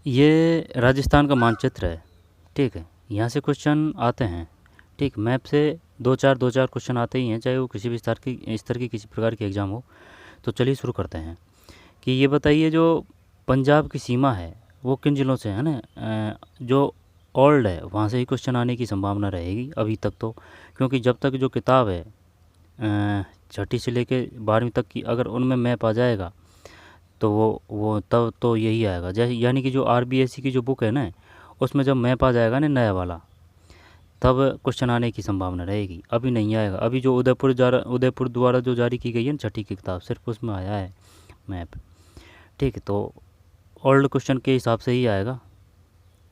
ये राजस्थान का मानचित्र है। ठीक है, यहाँ से क्वेश्चन आते हैं। ठीक, मैप से दो चार क्वेश्चन आते ही हैं, चाहे वो किसी भी स्तर की किसी प्रकार की एग्ज़ाम हो। तो चलिए शुरू करते हैं कि ये बताइए, जो पंजाब की सीमा है वो किन ज़िलों से है ना। जो ओल्ड है वहाँ से ही क्वेश्चन आने की संभावना रहेगी अभी तक तो, क्योंकि जब तक जो किताब है छठी से लेके 12वीं तक की, अगर उनमें मैप आ जाएगा तो वो तब तो यही आएगा। जैसे यानी कि जो आरबीएससी की जो बुक है ना, उसमें जब मैप आ जाएगा ना नया वाला, तब क्वेश्चन आने की संभावना रहेगी। अभी नहीं आएगा। अभी जो उदयपुर द्वारा जो जारी की गई है ना छठी की किताब, सिर्फ उसमें आया है मैप। ठीक है, तो ओल्ड क्वेश्चन के हिसाब से ही आएगा।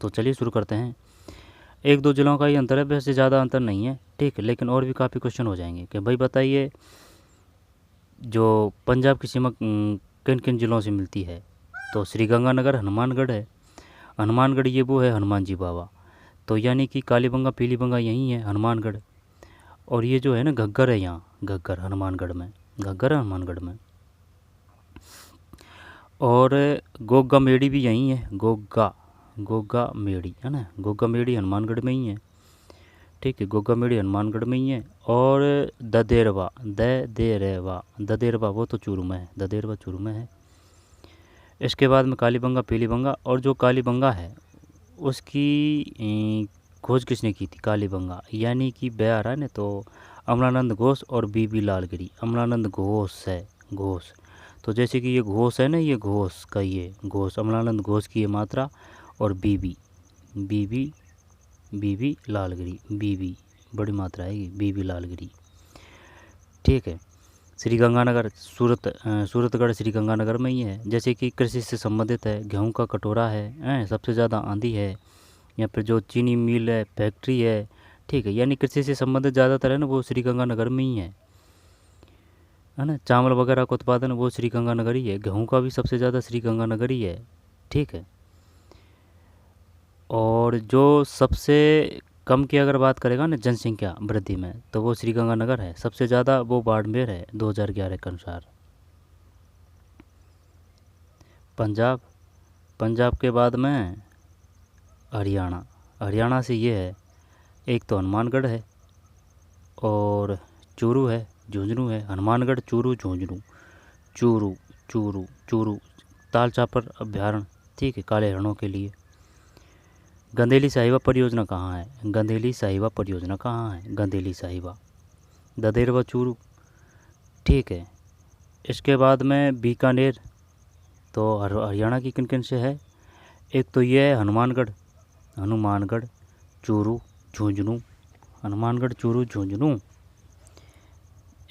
तो चलिए शुरू करते हैं। एक दो जिलों का ही अंतर है, वैसे ज़्यादा अंतर नहीं है। ठीक है, लेकिन और भी काफ़ी क्वेश्चन हो जाएंगे कि भाई बताइए, जो पंजाब की सीमा किन किन ज़िलों से मिलती है। तो श्रीगंगानगर हनुमानगढ़ है। हनुमानगढ़ ये वो है हनुमान जी बाबा, तो यानी कि कालीबंगा पीलीबंगा यहीं है हनुमानगढ़। और ये जो है ना घग्गर है, यहाँ घग्गर हनुमानगढ़ में, घग्गर है हनुमानगढ़ में। और गोगा मेड़ी भी यहीं है, गोगा गोगा मेड़ी है ना, गोगा मेड़ी हनुमानगढ़ में ही है। ठीक है, गोगा मेड़ी हनुमानगढ़ में ही है। और ददेरवा वो तो चूरू में है, ददेरवा चूरू में है। इसके बाद में कालीबंगा पीलीबंगा। और जो कालीबंगा है उसकी खोज किसने की थी, कालीबंगा यानी कि बया आ रहा है ना, तो अमलानंद घोष और बीबी लालगिरी। अमलानंद घोष है, घोष। तो जैसे कि ये घोष है ना, ये घोष का, ये घोष अमलानंद घोष की ये मात्रा। और बीबी बीबी बीबी लालगिरी, बीबी बड़ी मात्रा है ये, बीबी लालगिरी। ठीक है, श्रीगंगानगर सूरतगढ़ श्रीगंगानगर में ही है। जैसे कि कृषि से संबंधित है, गेहूं का कटोरा है, सबसे ज़्यादा आंधी है। या फिर जो चीनी मिल है, फैक्ट्री है। ठीक है, यानी कृषि से संबंधित ज़्यादातर है ना वो श्रीगंगानगर में ही है ना। चावल वगैरह का उत्पादन वो श्रीगंगानगर ही है। गेहूं का भी सबसे ज़्यादा श्रीगंगानगर ही है। ठीक है, और जो सबसे कम की अगर बात करेगा ना जनसंख्या वृद्धि में, तो वो श्रीगंगानगर है। सबसे ज़्यादा वो बाड़मेर है 2011 के अनुसार। पंजाब पंजाब के बाद में हरियाणा। हरियाणा से ये है, एक तो हनुमानगढ़ है और चूरू है, झुंझुनू है। हनुमानगढ़ चूरू झुंझुनू, चूरू चूरू चूरू ताल चापर अभ्यारण्य। ठीक है, काले हिरणों के लिए। गंदेली साहिबा परियोजना कहाँ है, गंदेली साहिबा परियोजना कहाँ है, गंदेली साहिबा, ददेरवा चूरू। ठीक है, इसके बाद में बीकानेर। तो हरियाणा की किन किन से है, एक तो ये है हनुमानगढ़, हनुमानगढ़ चूरू झुंझुनू, हनुमानगढ़ चूरू झुंझुनू।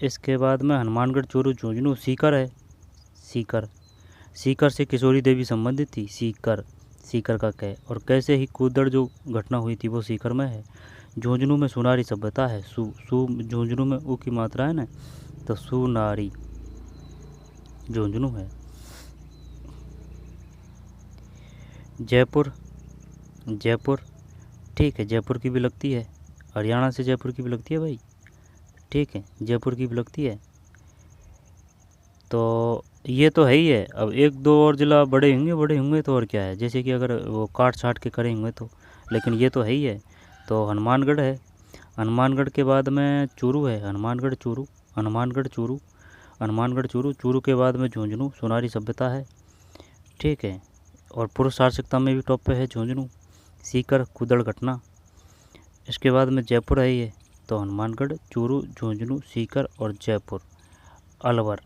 इसके बाद में हनुमानगढ़ चूरू झुंझुनू सीकर है, सीकर। सीकर से किशोरी देवी संबंधित थी, सीकर, सीकर का कै। और कैसे ही कूदड़ जो घटना हुई थी वो सीकर में है। झुंझुनू में सुनारी सभ्यता है, सु झुंझुनू में ऊ की मात्रा है ना, तो सुनारी झुंझुनू है। जयपुर, जयपुर। ठीक है, जयपुर की भी लगती है, हरियाणा से जयपुर की भी लगती है भाई। ठीक है, जयपुर की भी लगती है। तो ये तो है ही है। अब एक दो और ज़िला बड़े होंगे तो और क्या है, जैसे कि अगर वो काट छाट के करेंगे तो, लेकिन ये तो है ही है। तो हनुमानगढ़ है। हनुमानगढ़ के बाद में चूरू है, हनुमानगढ़ चूरू, हनुमानगढ़ चूरू, हनुमानगढ़ चूरू। चूरू के बाद में झुंझुनू, सोनारी सभ्यता है। ठीक है, और पुरुष आर्थिकता में भी टॉप पे है झुंझुनू, सीकर, कुदड़ घटना। इसके बाद में जयपुर है ये। तो हनुमानगढ़ चूरू झुंझुनू सीकर और जयपुर, अलवर।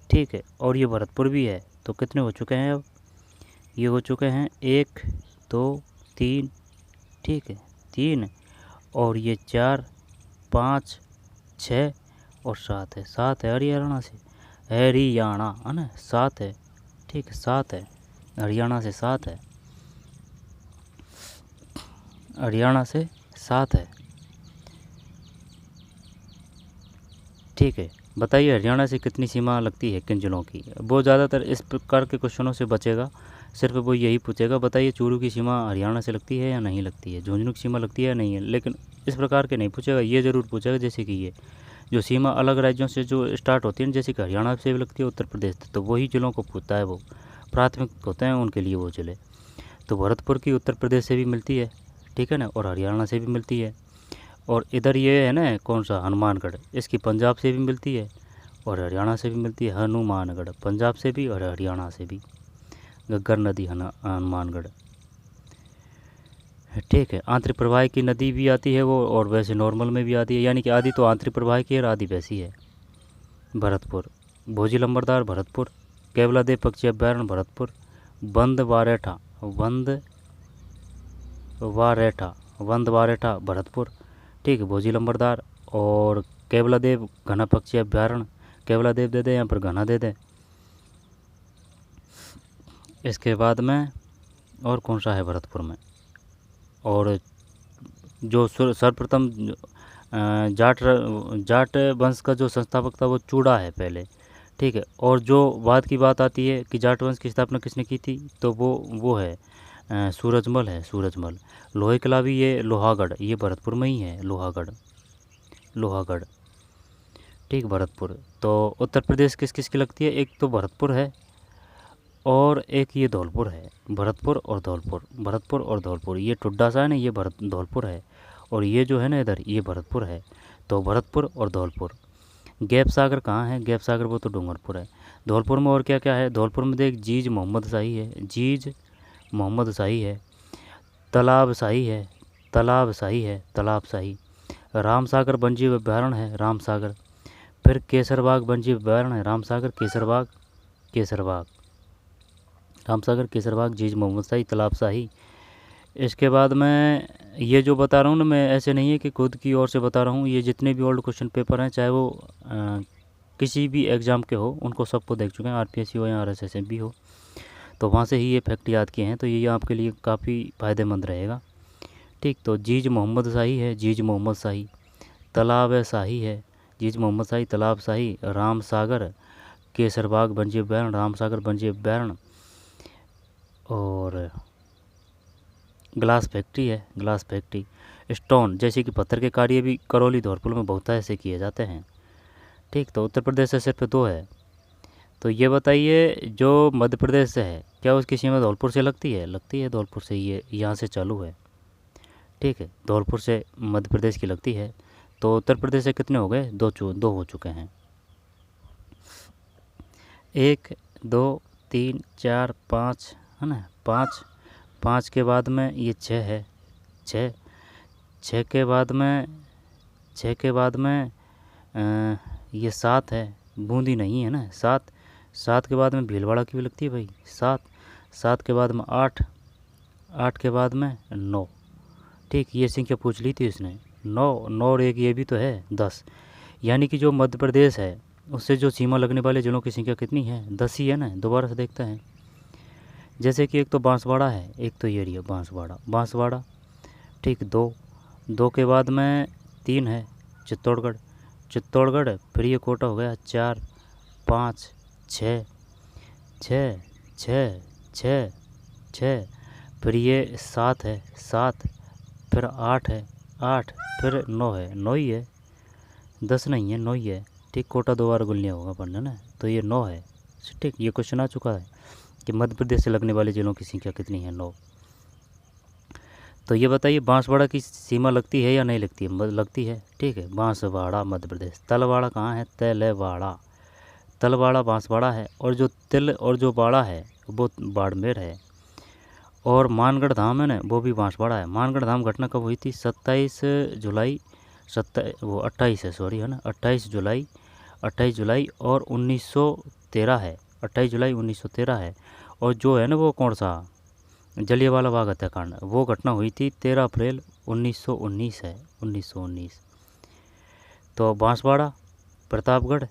ठीक है, और ये भरतपुर भी है। तो कितने हो चुके हैं अब, ये हो चुके हैं 1 2 3। ठीक है, 3, और ये 4 5 6 और 7 है, 7 है हरियाणा से, हरियाणा है ना, 7 है। ठीक है, 7 है हरियाणा से, 7 है हरियाणा से, 7 है। ठीक है, बताइए हरियाणा से कितनी सीमा लगती है किन जिलों की। वो ज़्यादातर इस प्रकार के क्वेश्चनों से बचेगा, सिर्फ वो यही पूछेगा बताइए चूरू की सीमा हरियाणा से लगती है या नहीं लगती है, झुंझुनू की सीमा लगती है या नहीं है। लेकिन इस प्रकार के नहीं पूछेगा, ये ज़रूर पूछेगा जैसे कि ये जो सीमा अलग राज्यों से जो स्टार्ट होती है, जैसे कि हरियाणा से भी लगती है उत्तर प्रदेश से, तो वही जिलों को पूछता है वो, प्राथमिक होते हैं उनके लिए वो ज़िले। तो भरतपुर की उत्तर प्रदेश से भी मिलती है, ठीक है ना, और हरियाणा से भी मिलती है। और इधर ये है ना कौन सा हनुमानगढ़, इसकी पंजाब से भी मिलती है और हरियाणा से भी मिलती है। हनुमानगढ़ पंजाब से भी और हरियाणा से भी। घग्गर नदी हनुमानगढ़, ठीक है। आंतरिक प्रवाह की नदी भी आती है वो, और वैसे नॉर्मल में भी आती है, यानी कि आधी तो आंतरिक प्रवाह की है और आधी वैसी है। भरतपुर, भोजी लंबरदार भरतपुर, केवलादेव पक्षी अभ्यारण्य भरतपुर, बंद वारेठा भरतपुर, ठीक है, भोजी लंबरदार। और केवलादेव घना पक्षी अभ्यारण्य, केवलादेव दे दें यहाँ पर घना दे दें। इसके बाद में और कौन सा है भरतपुर में, और जो सर्वप्रथम जाट वंश का जो संस्थापक था वो चूड़ा है पहले, ठीक है। और जो बाद की बात आती है कि जाट वंश की स्थापना किसने की थी, तो वो है सूरजमल है, सूरजमल। लोहे किला भी ये लोहागढ़, ये भरतपुर में ही है, लोहागढ़, ठीक, भरतपुर। तो उत्तर प्रदेश किस किस की लगती है, एक तो भरतपुर है और एक ये धौलपुर है। भरतपुर और धौलपुर, ये टुड्डा सा है ना, ये धौलपुर है, और ये जो है ना इधर ये भरतपुर है। तो भरतपुर और धौलपुर। गैप सागर कहाँ है, गैप सागर वो तो डूंगरपुर है। धौलपुर में और क्या क्या है, धौलपुर में देख जीज मोहम्मद शाही है, तालाब शाही, रामसागर वन्यजीव अभ्यारण्य है, रामसागर। फिर केसरबाग वन्यजीव अभ्यारण्य है, रामसागर केसरबाग, जीज मोहम्मद शाही, तालाब शाही। इसके बाद में ये जो बता रहा हूँ ना, मैं ऐसे नहीं है कि खुद की ओर से बता रहा हूँ, ये जितने भी ओल्ड क्वेश्चन पेपर हैं, चाहे वो किसी भी एग्ज़ाम के हो, उनको सबको देख चुके हैं, आरपीएससी हो या आरएसएस भी हो, तो वहाँ से ही ये फैक्ट याद किए हैं, तो ये आपके लिए काफ़ी फ़ायदेमंद रहेगा, ठीक। तो जीज मोहम्मद शाही, तालाब शाही है, जीज मोहम्मद शाही, तालाब शाही, रामसागर केसरबाग वन्यजीव अभ्यारण्य, रामसागर वन्यजीव अभ्यारण्य। और ग्लास फैक्ट्री, स्टोन जैसे कि पत्थर के कार्य भी करौली धौलपुर में बहुत ऐसे किए जाते हैं, ठीक। तो उत्तर प्रदेश से सिर्फ 2 है। तो ये बताइए जो मध्य प्रदेश से है, क्या उसकी सीमा धौलपुर से लगती है धौलपुर से, ये यहाँ से चालू है, ठीक है, धौलपुर से मध्य प्रदेश की लगती है। तो उत्तर प्रदेश से कितने हो गए, 2 हो चुके हैं। 1 2 3 4 5 है ना, 5 के बाद में ये 6 है, 6 के बाद में ये 7 है, बूंदी नहीं है ना, 7 के बाद में भीलवाड़ा की भी लगती है भाई, 7 के बाद में 8 के बाद में 9, ठीक। ये संख्या पूछ ली थी इसने, 9 और एक ये भी तो है 10। यानी कि जो मध्य प्रदेश है उससे जो सीमा लगने वाले जिलों की संख्या कितनी है, 10 ही है ना। दोबारा से देखते हैं, जैसे कि एक तो बांसवाड़ा है, एक तो ये एरिया बांसवाड़ा, ठीक। 2 के बाद में 3 है चित्तौड़गढ़, फिर ये कोटा हो गया 4 5 6 फिर ये 7 है, फिर 8 है, फिर 9 है, 9 ही है, 10 नहीं है, 9 ही है, ठीक। कोटा 2 बार गुलिया होगा पढ़ना ना, तो ये 9 है, ठीक। ये क्वेश्चन आ चुका है कि मध्य प्रदेश से लगने वाले जिलों की संख्या कितनी है, 9। तो ये बताइए बांसवाड़ा की सीमा लगती है या नहीं लगती है, लगती है, ठीक है। बांसवाड़ा मध्य प्रदेश। तलवाड़ा कहाँ है, तलवाड़ा बांसवाड़ा है, और जो तिल और जो वाड़ा है वो बाड़मेर है। और मानगढ़ धाम है ना, वो भी बांसवाड़ा है। मानगढ़ धाम घटना कब हुई थी, 28 जुलाई है ना, 28 जुलाई और 1913 है, 28 जुलाई 1913 है। और जो है ना वो कौन सा जलियांवाला बाग हत्याकांड, वो घटना हुई थी 13 अप्रैल 1919 है, 1919। तो बांसवाड़ा प्रतापगढ़,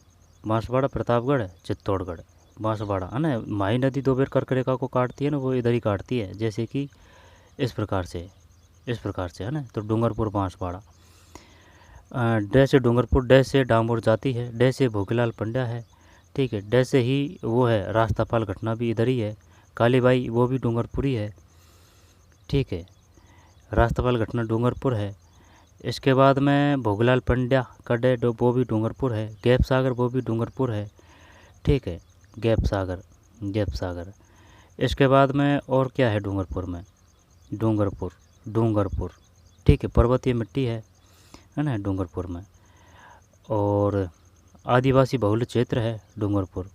चित्तौड़गढ़, बांसवाड़ा है ना। माही नदी 2 बार कर्क रेखा को काटती है ना, वो इधर ही काटती है, जैसे कि इस प्रकार से है ना। तो डूंगरपुर बांसवाड़ा, डे से डूंगरपुर, डे से डामोर जाती है, डे से भोगीलाल पंड्या है, ठीक है। डे से ही वो है रास्तापाल घटना भी इधर ही है, कालीबाई वो भी डूंगरपुरी है, ठीक है। रास्तापाल घटना डूंगरपुर है। इसके बाद में भोगीलाल पंड्या का डे वो भी डूंगरपुर है। गैप सागर वो भी डूंगरपुर है, ठीक है। गैप सागर। इसके बाद में और क्या है डूंगरपुर में, डूंगरपुर ठीक है, पर्वतीय मिट्टी है ना डूंगरपुर में। और आदिवासी बहुल क्षेत्र है डूंगरपुर,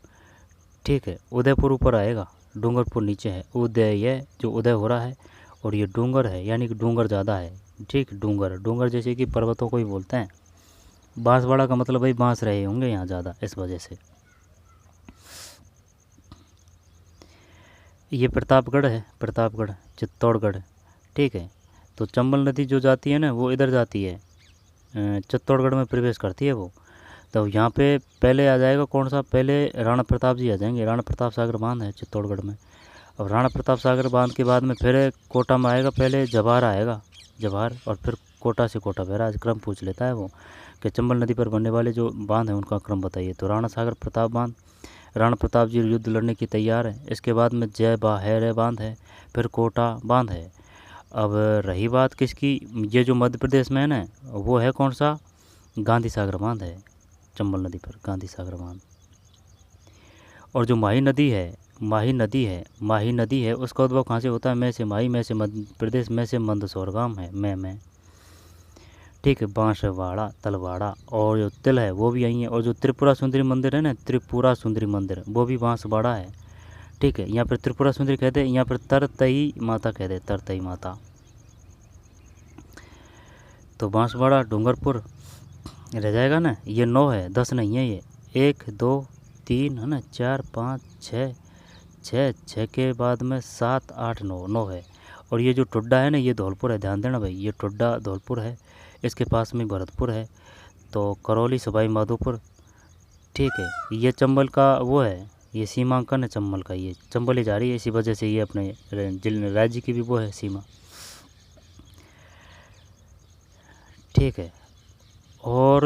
ठीक है। उदयपुर ऊपर आएगा, डूंगरपुर नीचे है। उदय, ये जो उदय हो रहा है, और ये डूंगर है, यानी कि डूंगर ज़्यादा है, ठीक। डूंगर जैसे कि पर्वतों को ही बोलते हैं। बांसवाड़ा का मतलब भाई बांस रहे होंगे यहाँ ज़्यादा, इस वजह से। ये प्रतापगढ़ है, प्रतापगढ़, चित्तौड़गढ़, ठीक है। तो चंबल नदी जो जाती है ना, वो इधर जाती है, चित्तौड़गढ़ में प्रवेश करती है वो। तो यहाँ पे पहले आ जाएगा कौन सा, पहले राणा प्रताप जी आ जाएंगे। राणा प्रताप सागर बांध है चित्तौड़गढ़ में। और राणा प्रताप सागर बांध के बाद में फिर कोटा में आएगा, पहले जवाहर आएगा, जवाहर, और फिर कोटा से कोटा बैराज। क्रम पूछ लेता है वो कि चंबल नदी पर बनने वाले जो बांध हैं उनका क्रम बताइए। तो राणा सागर प्रताप बांध, राणा प्रताप जी युद्ध लड़ने की तैयार है। इसके बाद में जय बाहर बांध है, फिर कोटा बांध है। अब रही बात किसकी, ये जो मध्य प्रदेश में है ना, वो है कौन सा, गांधी सागर बांध है चंबल नदी पर, गांधी सागर बांध। और जो माही नदी है उसका उद्भव कहाँ से होता है, मैं से माही, मैं से मध्य प्रदेश, मैं से मंदसौर गांव है, मैं, ठीक है। बांसवाड़ा, तलवाड़ा, और जो तिल है वो भी यहीं है। और जो त्रिपुरा सुंदरी मंदिर है ना, त्रिपुरा सुंदरी मंदिर, वो भी बांसवाड़ा है, ठीक है। यहाँ पर त्रिपुरा सुंदरी कहते हैं, यहाँ पर तरतई माता कहते हैं, तरतई माता। तो बांसवाड़ा, डूंगरपुर रह जाएगा ना, ये 9 है, 10 नहीं है ये। 1 2 3 है ना, 4 5 6 के बाद में 7 8 9 है। और ये जो टुड्डा है ना, ये धौलपुर है, ध्यान देना भाई, ये टुड्डा धौलपुर है। इसके पास में भरतपुर है। तो करौली, सवाई माधोपुर, ठीक है। ये चंबल का वो है, ये सीमांकन है चंबल का, ये चंबल ही जा रही है, इसी वजह से ये अपने राज्य की भी वो है सीमा, ठीक है। और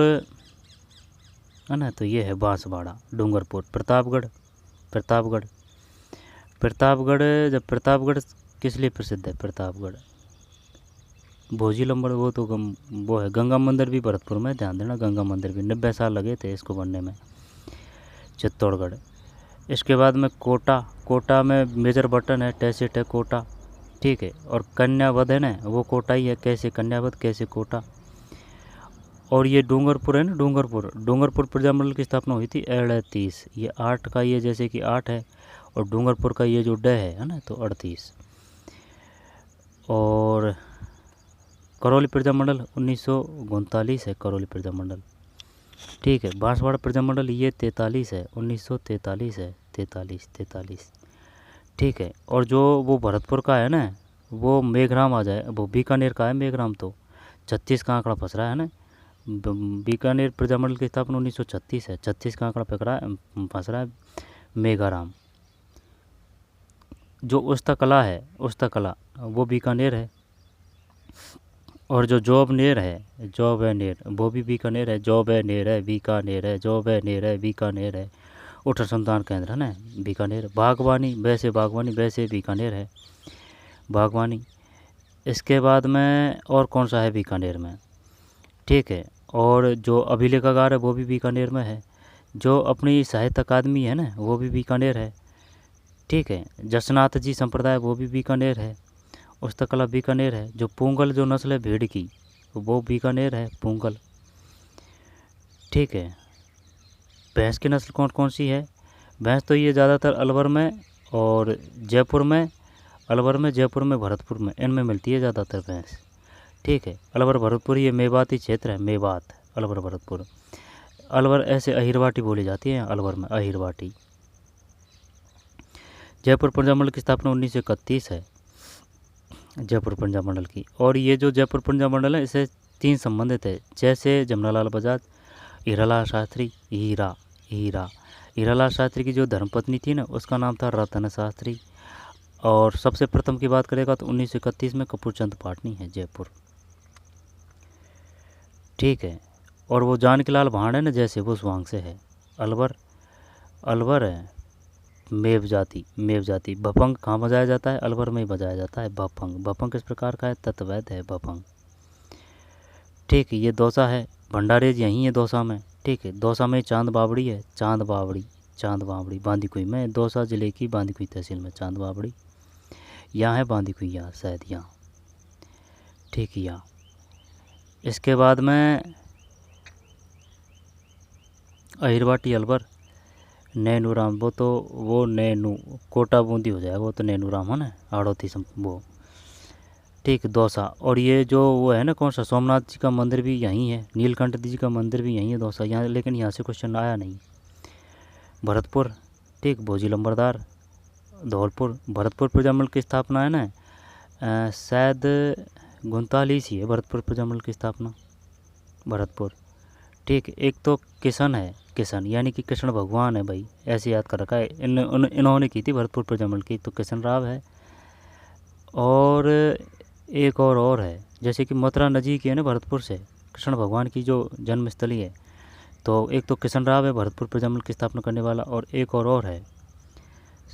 है ना, तो ये है बांसवाड़ा, डूंगरपुर, प्रतापगढ़, जब प्रतापगढ़ किस लिए प्रसिद्ध है, प्रतापगढ़ भोजी लंबड़, वो तो वो है। गंगा मंदिर भी भरतपुर में, ध्यान देना, गंगा मंदिर भी 90 साल लगे थे इसको बनने में, चित्तौड़गढ़। इसके बाद में कोटा में मेजर बटन है, टेसिट है कोटा, ठीक है। और कन्यावध है ना, वो कोटा ही है, कैसे कन्यावध, कैसे कोटा। और ये डूंगरपुर है ना, डूंगरपुर प्रजामंडल की स्थापना हुई थी 38, ये 8 का, ये जैसे कि 8 है, और डूंगरपुर का ये जो ड है ना, तो 38। और करौली प्रजामंडल 1939 है, करौली प्रजामंडल, ठीक है। बांसवाड़ा प्रजामंडल ये 43 है, 1943 है, 43, ठीक है। और जो वो भरतपुर का है ना, वो मेघराम आ जाए, वो बीकानेर का है मेघराम, तो 36 का आंकड़ा फंस रहा है ना। बीकानेर प्रजामंडल की स्थापना 1936 है, 36 का आंकड़ा फंस रहा है मेघाराम। जो उस्तकला है, वो बीकानेर है। और जो जौबनेर है, वो भी बीकानेर है, बीकानेर है। उठ अनुसंधान केंद्र है ना, बीकानेर। बागवानी, वैसे बीकानेर है, बागवानी। इसके बाद में और कौन सा है बीकानेर में, ठीक है। और जो अभिलेखागार है वो भी बीकानेर में है। जो अपनी साहित्य अकादमी है ना, वो भी बीकानेर है, ठीक है। जसनाथ जी संप्रदाय, वो भी बीकानेर है। उस्तकला बीकानेर है। जो पूंगल जो नस्ल है भेड़ की, वो बीकानेर है, पूंगल, ठीक है। भैंस की नस्ल कौन कौन सी है, भैंस तो ये ज़्यादातर अलवर में और जयपुर में, जयपुर में, भरतपुर में, इनमें मिलती है ज़्यादातर भैंस, ठीक है। अलवर भरतपुर ये मेवाती क्षेत्र है, मेवात, अलवर भरतपुर। अलवर ऐसे अहिरवाटी बोली जाती है, अलवर में अहिरवाटी। जयपुर प्रजामंडल की स्थापना 1931 है, जयपुर प्रजामंडल की। और ये जो जयपुर प्रजामंडल है, इसे 3 संबंधित है, जैसे जमनालाल बजाज, हीरालाल शास्त्री, हीरालाल शास्त्री की जो धर्मपत्नी थी ना, उसका नाम था रतन शास्त्री। और सबसे प्रथम की बात करेगा तो 1931 में कपूरचंद पाटनी है, जयपुर, ठीक है। और वो जानकीलाल भांड है ना, जैसे वो स्वांग से है, अलवर है। मेव जाति, भपंग कहाँ बजाया जाता है, अलवर में ही बजाया जाता है, भपंग किस प्रकार का है, तत्वैध है भपंग, ठीक है। ये दौसा है, भंडारेज यहीं है दौसा में, ठीक है। दौसा में चांद बावड़ी है, चांद बावड़ी, चांद बावड़ी बांदीकुई में, दौसा जिले की बांदीकुई तहसील में चांद बावड़ी। यहाँ है बांदीकुई, यहाँ शायद यहाँ, ठीक है यहाँ। इसके बाद में अहिरवाटी अलवर, नैनूराम, वो नैनू कोटा बूंदी हो जाएगा, वो तो नैनूराम है ना, आड़ोती वो, ठीक। दौसा, और ये जो वो है ना कौन सा, सोमनाथ जी का मंदिर भी यहीं है, नीलकंठ जी का मंदिर भी यहीं है दौसा, यहाँ, लेकिन यहाँ से क्वेश्चन आया नहीं। भरतपुर, ठीक। भोजी लंबरदार, धौलपुर, भरतपुर प्रजामंडल की स्थापना है ना शायद 39 ही है भरतपुर प्रजामंडल की स्थापना, भरतपुर, ठीक। एक तो किशन है, किशन यानी कि कृष्ण भगवान है भाई, ऐसे याद कर रखा है, इन्होंने की थी भरतपुर प्रजामंडल की, तो किशन राव है। और एक और है, जैसे कि मथुरा नजीक है ना भरतपुर से, कृष्ण भगवान की जो जन्मस्थली है, तो एक तो किशन राव है भरतपुर प्रजामंडल की स्थापना करने वाला, और एक और है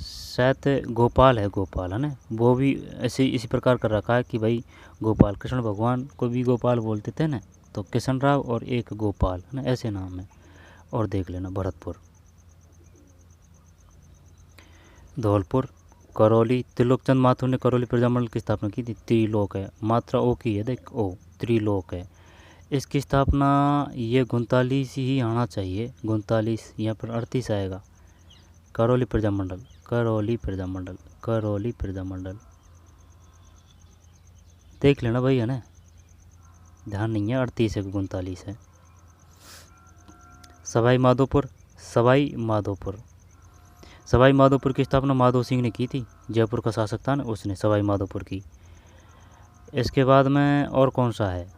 शायद गोपाल है, गोपाल है ना, वो भी ऐसे इसी प्रकार कर रखा है कि भाई गोपाल, कृष्ण भगवान को भी गोपाल बोलते थे ना, तो किशन राव और एक गोपाल है ना, ऐसे नाम है। और देख लेना भरतपुर, धौलपुर, करौली, त्रिलोकचंद माथुर ने करौली प्रजामंडल की स्थापना की थी, त्रिलोक है, मात्रा ओ की है, देख ओ, त्रिलोक है। इसकी स्थापना ये 39 ही आना चाहिए, 39, यहाँ पर 38 आएगा। करौली प्रजामंडल, करौली प्रजामंडल, करौली प्रजामंडल, देख लेना भाई है ना, ध्यान नहीं है, 38 है 39 है। सवाई माधोपुर, सवाई माधोपुर, सवाई माधोपुर की स्थापना माधो सिंह ने की थी, जयपुर का शासक था ना उसने सवाई माधोपुर की। इसके बाद में और कौन सा है,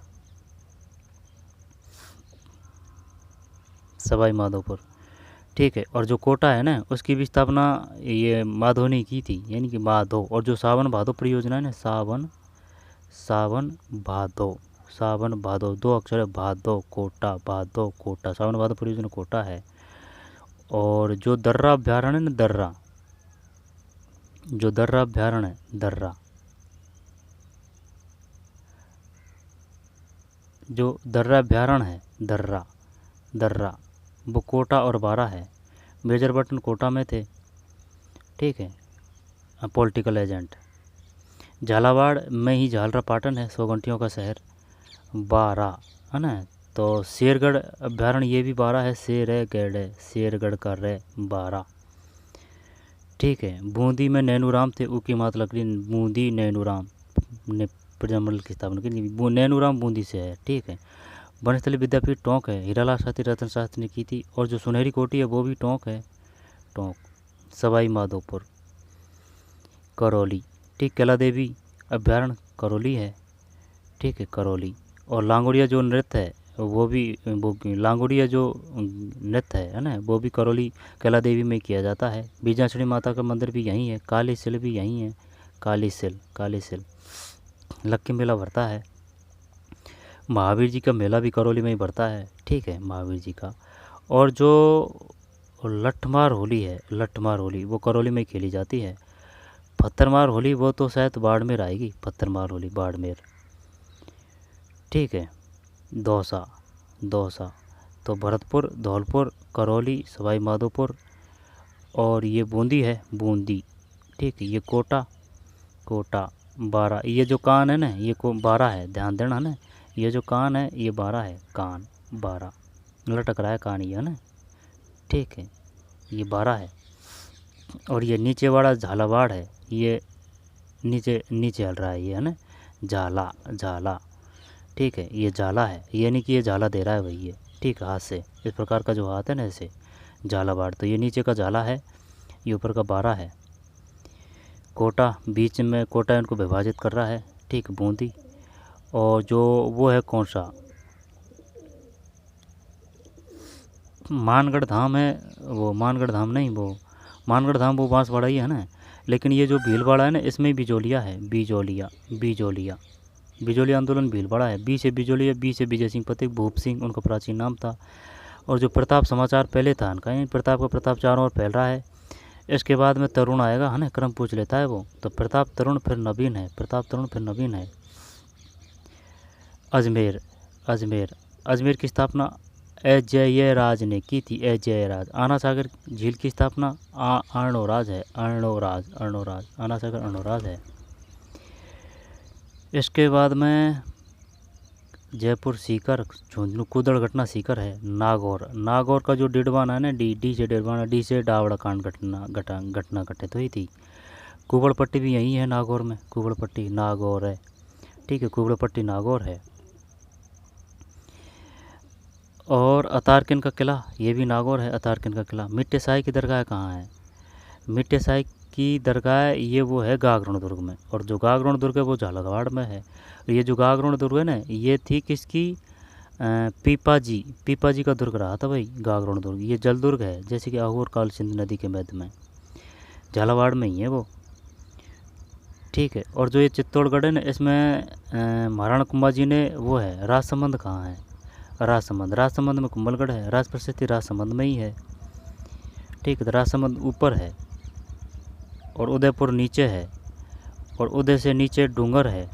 सवाई माधोपुर, ठीक है। और जो कोटा है ना उसकी भी स्थापना ये माधो ने की थी, यानी कि माधो। और जो सावन भादो परियोजना है ना, सावन भादो, सावन भादो, 2 अक्षर है, भादो कोटा, भादो कोटा, सावन भादो परियोजना कोटा है। और जो दर्रा अभ्यारण्य है ना, दर्रा, जो दर्रा अभ्यारण्य है, दर्रा, जो दर्रा अभ्यारण्य है, दर्रा, दर्रा, वो कोटा और बारा है। मेजर बटन कोटा में थे, ठीक है, पॉलिटिकल एजेंट। झालावाड़ में ही झालरा पाटन है, 100 घंटियों का शहर, 12 है ना। तो शेरगढ़ अभ्यारण्य ये भी 12 है, शेर है गढ़ है, शेरगढ़ का रे 12, ठीक है। बूंदी में नैनूराम थे, उकी मात लकड़ी, बूंदी नैनूराम ने प्रजामंडल की स्थापना की, नैनूराम बूंदी से है, ठीक है। वनस्थली विद्यापीठ टोंक है, हीरालाल शास्त्री रतन शास्त्री ने की थी। और जो सुनहरी कोठी है वो भी टोंक है, टोंक। सवाई माधोपुर, करौली, ठीक। कैला देवी अभ्यारण्य करौली है, ठीक है, करौली। और लांगोड़िया जो नृत्य है वो भी, वो लांगोड़िया जो नृत्य है ना, वो भी करौली कैला देवी में किया जाता है। बीजाचड़ी माता का मंदिर भी यहीं है, काली सिल भी यहीं है, काली सिल, काली सिल। लक्की मेला भरता है, महावीर जी का मेला भी करौली में ही भरता है, ठीक है, महावीर जी का। और जो लठमार होली है, लठमार होली वो करौली में खेली जाती है। पत्थरमार होली वो तो शायद बाड़मेर आएगी, पत्थरमार होली बाड़मेर, ठीक है। दौसा, दौसा, तो भरतपुर, धौलपुर, करौली, सवाई माधोपुर, और ये बूंदी है, बूंदी, ठीक है। ये कोटा, कोटा 12, ये जो कान है ना ये 12 है, ध्यान देना है ना, ये जो कान है ये 12 है, कान 12 लटक रहा है कान ये है ना, ठीक है, ये 12 है। और ये नीचे वाला झालावाड़ है, ये नीचे नीचे हल रहा है ये है ना, झाला, झाला, ठीक है, ये झाला है, यानी कि ये झाला दे रहा है भाई ये, ठीक है, हाथ से इस प्रकार का जो हाथ है ना ऐसे, झालावाड़, तो ये नीचे का झाला है, ये ऊपर का 12 है। कोटा, बीच में कोटा इनको विभाजित कर रहा है, ठीक, बूंदी। और जो वो है कौन सा, मानगढ़ धाम है, वो मानगढ़ धाम नहीं, वो मानगढ़ धाम वो बांसवाड़ा ही है ना, लेकिन ये जो भीलवाड़ा है ना इसमें बिजोलिया है, बिजोलिया, बिजोलिया, बिजोलिया आंदोलन भीलवाड़ा है। बी से बिजोलिया, बी से विजय सिंह पथिक, भूप सिंह उनका प्राचीन नाम था। और जो प्रताप समाचार पहले था इनका, प्रताप का प्रताप चारों ओर फैल रहा है। इसके बाद में तरुण आएगा है ना, क्रम पूछ लेता है वो, तो प्रताप तरुण फिर नवीन है, प्रताप तरुण फिर नवीन है। अजमेर, अजमेर, अजमेर की स्थापना अजयराज ने की थी। अजयराज। आना सागर झील की स्थापना अर्णोराज है। अर्णोराज आना सागर अर्णोराज है। इसके बाद में जयपुर सीकर, झुंझुनू कुदड़ घटना सीकर है। नागौर का जो डिडवाना है ना, डी से डिडवाना, डी से डावड़ा कांड घटना घटित हुई थी। कुबड़पट्टी भी यही है नागौर में। कुबड़पट्टी नागौर है, ठीक है, कुबड़पट्टी नागौर है। और अतारकिन का किला, ये भी नागौर है। अतारकिन का किला। मिट्टे साई की दरगाह कहाँ है? मिट्टे साई की दरगाह ये वो है गागरण दुर्ग में। और जो गागरण दुर्ग है वो झालावाड़ में है। ये जो गागरण दुर्ग है ना, ये थी किसकी? पीपाजी का दुर्ग रहा था भाई गागरण दुर्ग। ये जल दुर्ग है, जैसे कि आहोर काल सिंध नदी के मध्य में, झालावाड़ में ही है वो, ठीक है। और जो ये चित्तौड़गढ़ है ना, इसमें महाराणा कुंभाजी ने वो है। राजसमंद कहाँ है? राजसमंद में कुंभलगढ़ है। राज प्रसिद्धि राजसमंद में ही है, ठीक है। तो राजसमंद ऊपर है और उदयपुर नीचे है। और उदय से नीचे डूंगर है,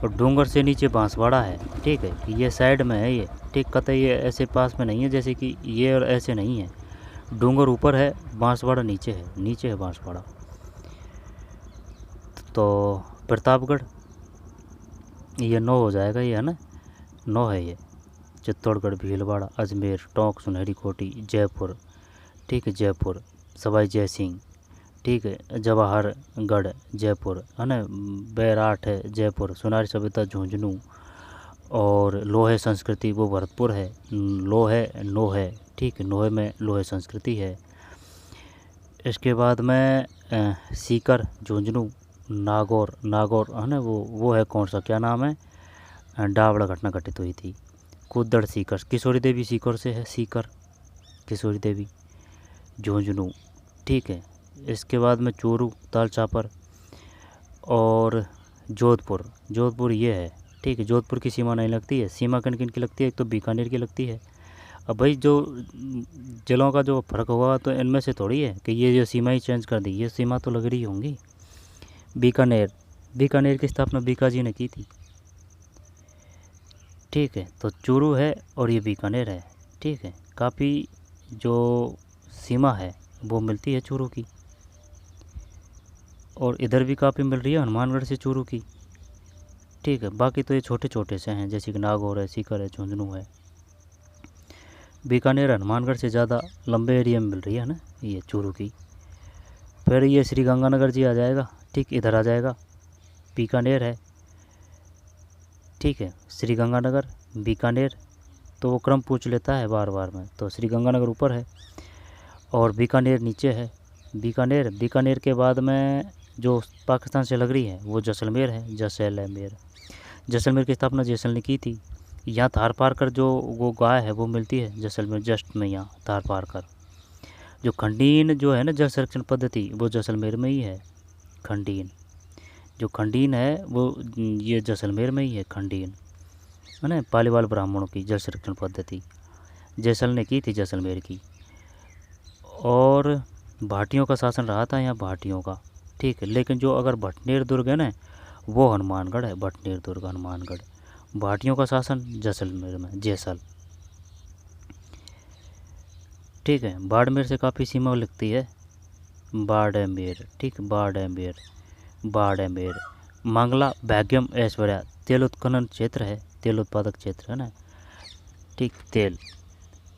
और डूंगर से नीचे बांसवाड़ा है, ठीक है। ये साइड में है ये, ठीक। कतई ये ऐसे पास में नहीं है जैसे कि ये, और ऐसे नहीं है। डूंगर ऊपर है, बांसवाड़ा नीचे है बांसवाड़ा। तो प्रतापगढ़ ये 9 हो जाएगा, ये है ना, 9 है ये। चित्तौड़गढ़, भीलवाड़ा, अजमेर, टोंक, सुनहरी कोटी, जयपुर, ठीक है, जयपुर। सवाई जय सिंह, ठीक है। जवाहरगढ़ जयपुर, है ना। बैराठ है जयपुर। सोनारी सभ्यता झुंझुनू। और लोहे संस्कृति वो भरतपुर है। नोहे, ठीक है, नोहे में लोहे संस्कृति है। इसके बाद में सीकर, झुंझुनू, नागौर, है ना, वो है कौन सा, क्या नाम है? डावड़ा घटना घटित हुई थी। कुदड़ सीकर, किशोरी देवी सीकर से है। सीकर किशोरी देवी, झुंझुनू, ठीक है। इसके बाद में चूरू, ताल चापर और जोधपुर ये है, ठीक है। जोधपुर की सीमा नहीं लगती है। सीमा किन किन की लगती है? एक तो बीकानेर की लगती है। अब भाई जो जिलों का जो फ़र्क हुआ तो इनमें से थोड़ी है कि ये जो सीमा ही चेंज कर दी, ये सीमा तो लग रही होंगी। बीकानेर की स्थापना बीकाजी ने की थी, ठीक है। तो चूरू है और ये बीकानेर है, ठीक है। काफ़ी जो सीमा है वो मिलती है चूरू की, और इधर भी काफ़ी मिल रही है हनुमानगढ़ से चूरू की, ठीक है। बाकी तो ये छोटे छोटे से हैं, जैसे कि नागौर है, सीकर है, झुंझुनू है। बीकानेर हनुमानगढ़ से ज़्यादा लंबे एरिया में मिल रही है ना ये चूरू की। फिर ये श्री गंगानगर जी आ जाएगा, ठीक, इधर आ जाएगा। बीकानेर है, ठीक है। श्री गंगानगर, बीकानेर, तो वो क्रम पूछ लेता है बार बार में। तो श्री गंगानगर ऊपर है और बीकानेर नीचे है। बीकानेर के बाद में जो पाकिस्तान से लग रही है वो जैसलमेर है। जैसलमेर की स्थापना जैसल ने की थी। यहाँ थार पार कर जो वो गाय है वो मिलती है जैसलमेर जस्ट में, यहाँ थार पार कर। जो खंडीन जो है ना जल संरक्षण पद्धति, वो जैसलमेर में ही है। जो खंडीन है वो ये जैसलमेर में ही है। खंडीन है ना, पालीवाल ब्राह्मणों की जल संरक्षण पद्धति जैसल ने की थी, जैसलमेर की। और भाटियों का शासन रहा था यहाँ, भाटियों का, ठीक है। लेकिन जो अगर भटनेर दुर्ग है ना, वो हनुमानगढ़ है। भटनेर दुर्ग हनुमानगढ़। भाटियों का शासन जैसलमेर में, जैसल, ठीक है। बाड़मेर से काफ़ी सीमा लगती है। बाड़मेर, ठीक, बाड़मेर। मंगला, भाग्यम, ऐश्वर्या, तेल उत्खनन क्षेत्र है, तेल उत्पादक क्षेत्र है ना, ठीक, तेल।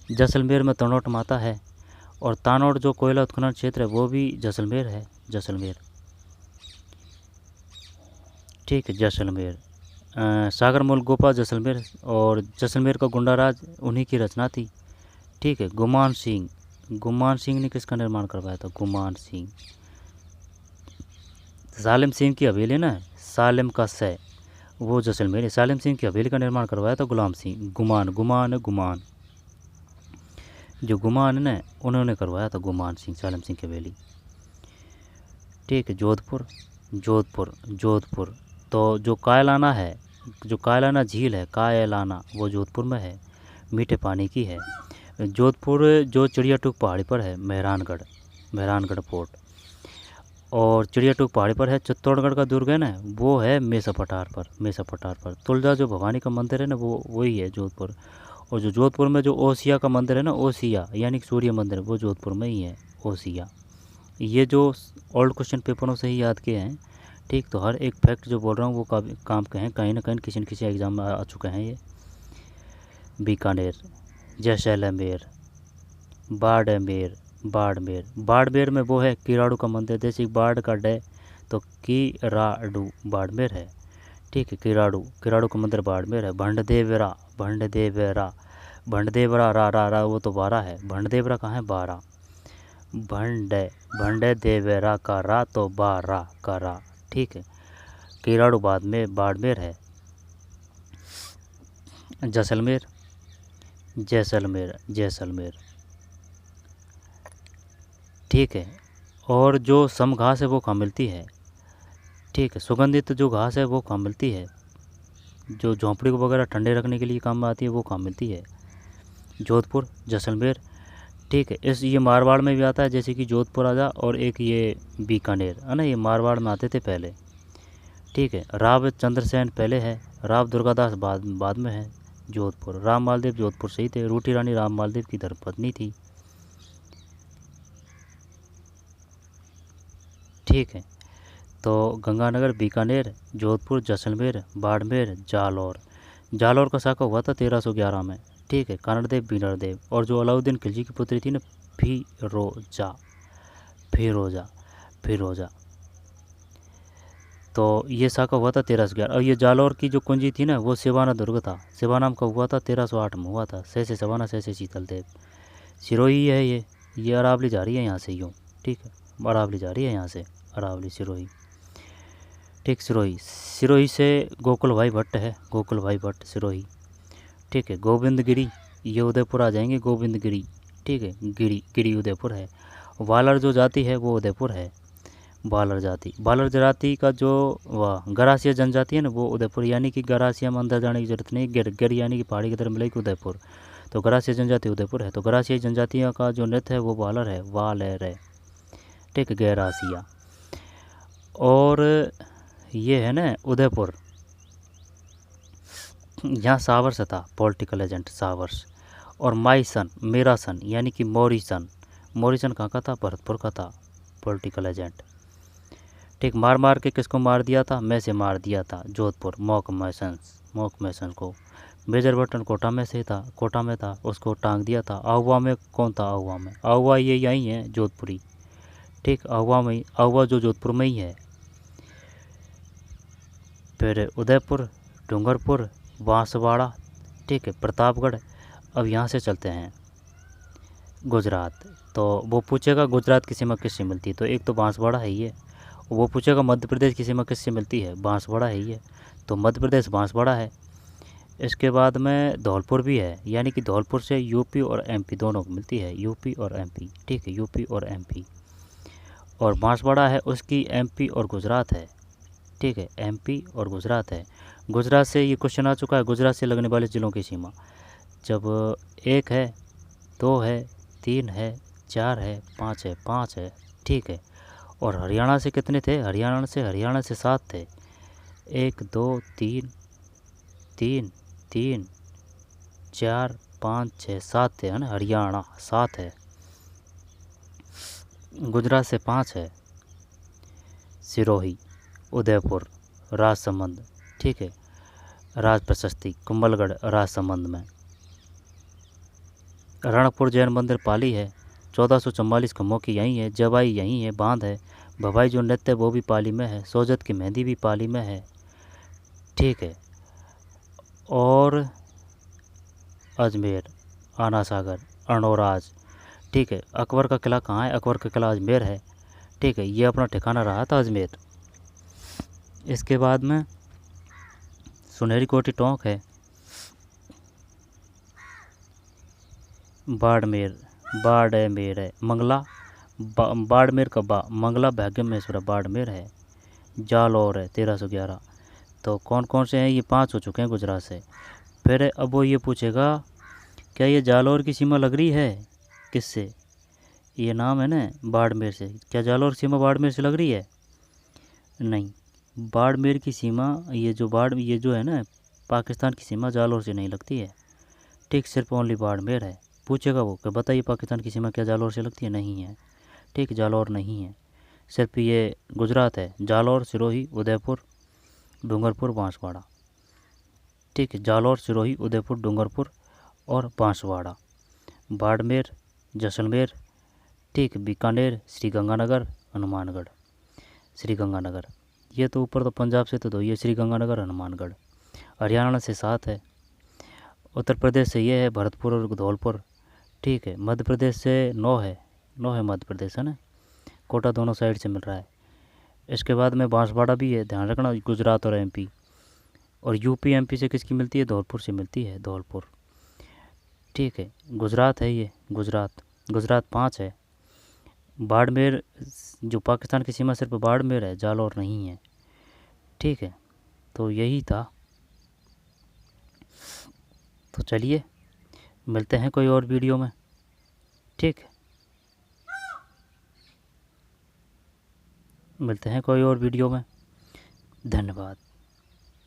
जैसलमेर में तनोट माता है। और तानोट जो कोयला उत्खनन क्षेत्र है वो भी जैसलमेर है, ठीक है, जैसलमेर। सागर मूल गोपा जैसलमेर, और जैसलमेर का गुंडा राज उन्हीं की रचना थी, ठीक है। गुमान सिंह ने किसका निर्माण करवाया था? गुमान सिंह। सालिम सिंह की हवेली ना, सालिम का सै, वो जैसलमेर। सालिम सिंह की हवेली का निर्माण करवाया था गुलाम सिंह। गुमान जो गुमान है ना, उन्होंने करवाया था, गुमान सिंह, सालिम सिंह की हवेली, ठीक है। जोधपुर तो जो कायलाना है, जो कायलाना झील है, वो जोधपुर में है, मीठे पानी की है। जोधपुर जो चिड़ियाटूक पहाड़ी पर है, मेहरानगढ़ पोर्ट, और चिड़ियाटूक पहाड़ी पर है। चित्तौड़गढ़ का दुर्ग है ना, वो है मेसा पठार पर। तुलजा जो भवानी का मंदिर है ना, वो वही है जोधपुर। और जो जोधपुर में जो ओसिया का मंदिर है ना, ओसिया यानी कि सूर्य मंदिर, वो जोधपुर में ही है, ओसिया। ये जो ओल्ड क्वेश्चन पेपरों से ही याद किए हैं, ठीक। तो हर एक फैक्ट जो बोल रहा हूँ वो काम के हैं, कहीं ना कहीं किसी न किसी एग्ज़ाम में आ चुके हैं ये। बीकानेर, जैसलमेर, बाड़मेर, बाड़मेर, बाड़मेर में वो है किराड़ू का मंदिर, जैसे बाढ़ का डे तो किराड़ू बाड़मेर है, ठीक है। किराड़ू, किराड़ू का मंदिर बाड़मेर है। भंडदेवरा, भंडदेवरा, भंडदेवरा रा रा रा वो तो बारा है, भंडदेवरा कहाँ है, बारा। भंडदेवरा का रा तो बारा का रा, ठीक है। किराड़ू बाद में बाड़मेर है। जैसलमेर, जैसलमेर, जैसलमेर, ठीक है। और जो सम घास है वो कहाँ मिलती है, ठीक है। सुगंधित जो घास है वो कहाँ मिलती है, जो झोंपड़ी को वगैरह ठंडे रखने के लिए काम में आती है, वो कहाँ मिलती है, जोधपुर, जैसलमेर, ठीक है। ये मारवाड़ में भी आता है, जैसे कि जोधपुर आजा, और एक ये बीकानेर है ना, ये मारवाड़ में आते थे पहले, ठीक है। राव चंद्रसेन पहले है, राव दुर्गादास बाद में है। जोधपुर, राम मालदेव जोधपुर से ही थे, रूठी रानी राम मालदेव की धर्मपत्नी थी, ठीक है। तो गंगानगर, बीकानेर, जोधपुर, जैसलमेर, बाड़मेर, जालौर। जालौर का साका हुआ था 1311 में, ठीक है। कानड़देव, बीनरदेव, और जो अलाउद्दीन खिलजी की पुत्री थी ना, फिरोजा, फिरोजा, फिरोजा, तो ये साका हुआ था 1311। और ये जालौर की जो कुंजी थी ना, वो सिवाना दुर्ग था, सिवानाम का हुआ था 1308 में हुआ था, सैसे सवाना सैसे शीतल देव। सिरोही है ये अरावली जा रही है यहाँ से यूँ, ठीक है। अरावली जा रही है यहाँ से, अरावली सिरोही, ठीक। सिरोही, सिरोही से गोकुल भाई भट्ट है, गोकुल भाई भट्ट सिरोही, ठीक है। गोविंदगिरी, ये उदयपुर आ जाएंगे, गोविंदगिरी, ठीक है। गिरी, गिरी उदयपुर है। वालर जो जाति है वो उदयपुर है, बालर जाति। बालर जाति का जो वह गरासिया जनजाति है ना, वो उदयपुर, यानी कि गरासिया में अंदर जाने की जरूरत नहीं, गिर यानी कि पहाड़ी की तरफ मिलेगी उदयपुर, तो गरासिया जनजाति उदयपुर है। तो गरासिया जनजातियों का जो नृत्य है वो बालर है, वालर है, ठीक है, गैरासिया। और ये है ना उदयपुर, यहाँ सावर्स था पॉलिटिकल एजेंट, सावर्स। और माई सन, मेरा सन, यानी कि मॉरिसन, मॉरिसन कहाँ का था, भरतपुर का था, पॉलिटिकल एजेंट, ठीक। मार मार के किसको मार दिया था, मैं से मार दिया था, जोधपुर, मॉक मैसन को। मेजर बटन कोटा में से था, कोटा में था, उसको टांग दिया था। आहुआ में कौन था, आहुआ में, आहुआ ये यहीं है जोधपुरी, ठीक। आहुआ में, आहुआ जो जोधपुर में ही है। फिर उदयपुर, डूंगरपुर, बांसवाड़ा, ठीक है, प्रतापगढ़। अब यहाँ से चलते हैं गुजरात। तो वो पूछेगा गुजरात की सीमा किससे मिलती है, तो एक तो बांसवाड़ा है ये। वो पूछेगा मध्य प्रदेश की सीमा किससे मिलती है, बांसवाड़ा है ये, तो मध्य प्रदेश बांसवाड़ा है। इसके बाद में धौलपुर भी है, यानी कि धौलपुर से यूपी और एमपी दोनों को मिलती है, यूपी और एमपी, ठीक है, यूपी और एमपी। और बांसवाड़ा है उसकी एमपी और गुजरात है, ठीक है, एमपी और गुजरात है। गुजरात से ये क्वेश्चन आ चुका है, गुजरात से लगने वाले ज़िलों की सीमा, जब 1 है, 2 है, 3 है, 4 है, 5 है, 5 है, ठीक है। और हरियाणा से कितने थे, हरियाणा से 7 थे, 1 2 3 3 3 4 5 6 7 थे, है ना, हरियाणा 7 है। गुजरात से 5 है, सिरोही, उदयपुर, राजसमंद, ठीक है, राज प्रशस्ति, कुंभलगढ़ राजसमंद में। रणकपुर जैन मंदिर पाली है, 1444 खम्भों की यहीं है, जवाई यहीं है, बांध है। भवाई जो नृत्य वो भी पाली में है, सोजत की मेहंदी भी पाली में है, ठीक है। और अजमेर, आना सागर, अणोराज, ठीक है। अकबर का किला कहाँ है, अकबर का किला अजमेर है, ठीक है, ये अपना ठिकाना रहा था अजमेर। इसके बाद में सुनहरी कोठी टोंक है, बाड़मेर, बाड़मेर है, मंगला, बाड़मेर का मंगला भाग्यमेश्वर बाड़मेर है। जालौर है 1311। तो कौन कौन से हैं, ये 5 हो चुके हैं गुजरात से। फिर अब वो ये पूछेगा क्या ये जालौर की सीमा लग रही है किससे, ये नाम है ना बाड़मेर से, क्या जालौर सीमा बाड़मेर से लग रही है, नहीं। बाड़मेर की सीमा, ये जो है ना पाकिस्तान की सीमा जालौर से नहीं लगती है, ठीक, सिर्फ ओनली बाड़मेर है। पूछेगा वो कि बताइए पाकिस्तान की सीमा क्या जालौर से लगती है, नहीं है। ठीक, जालौर नहीं है। सिर्फ ये गुजरात है, जालौर, सिरोही, उदयपुर, डूंगरपुर, बांसवाड़ा। ठीक है, जालौर, सिरोही, उदयपुर, डूंगरपुर और बांसवाड़ा। बाड़मेर, जैसलमेर, ठीक, बीकानेर, श्रीगंगानगर, हनुमानगढ़। श्रीगंगानगर, ये तो ऊपर तो पंजाब से तो दो, ये श्रीगंगानगर, हनुमानगढ़। हरियाणा से 7 है। उत्तर प्रदेश से ये है भरतपुर और धौलपुर। ठीक है, मध्य प्रदेश से 9 है। 9 है मध्य प्रदेश, है ना। कोटा दोनों साइड से मिल रहा है। इसके बाद में बांसवाड़ा भी है, ध्यान रखना, गुजरात और एमपी। और यूपी एमपी से किसकी मिलती है, धौलपुर से मिलती है, धौलपुर। ठीक है, गुजरात है ये, गुजरात। गुजरात 5 है। बाड़मेर, जो पाकिस्तान की सीमा सिर्फ बाड़मेर है, जालौर नहीं है। ठीक है, तो यही था। तो चलिए मिलते हैं कोई और वीडियो में। ठीक है, मिलते हैं कोई और वीडियो में। धन्यवाद।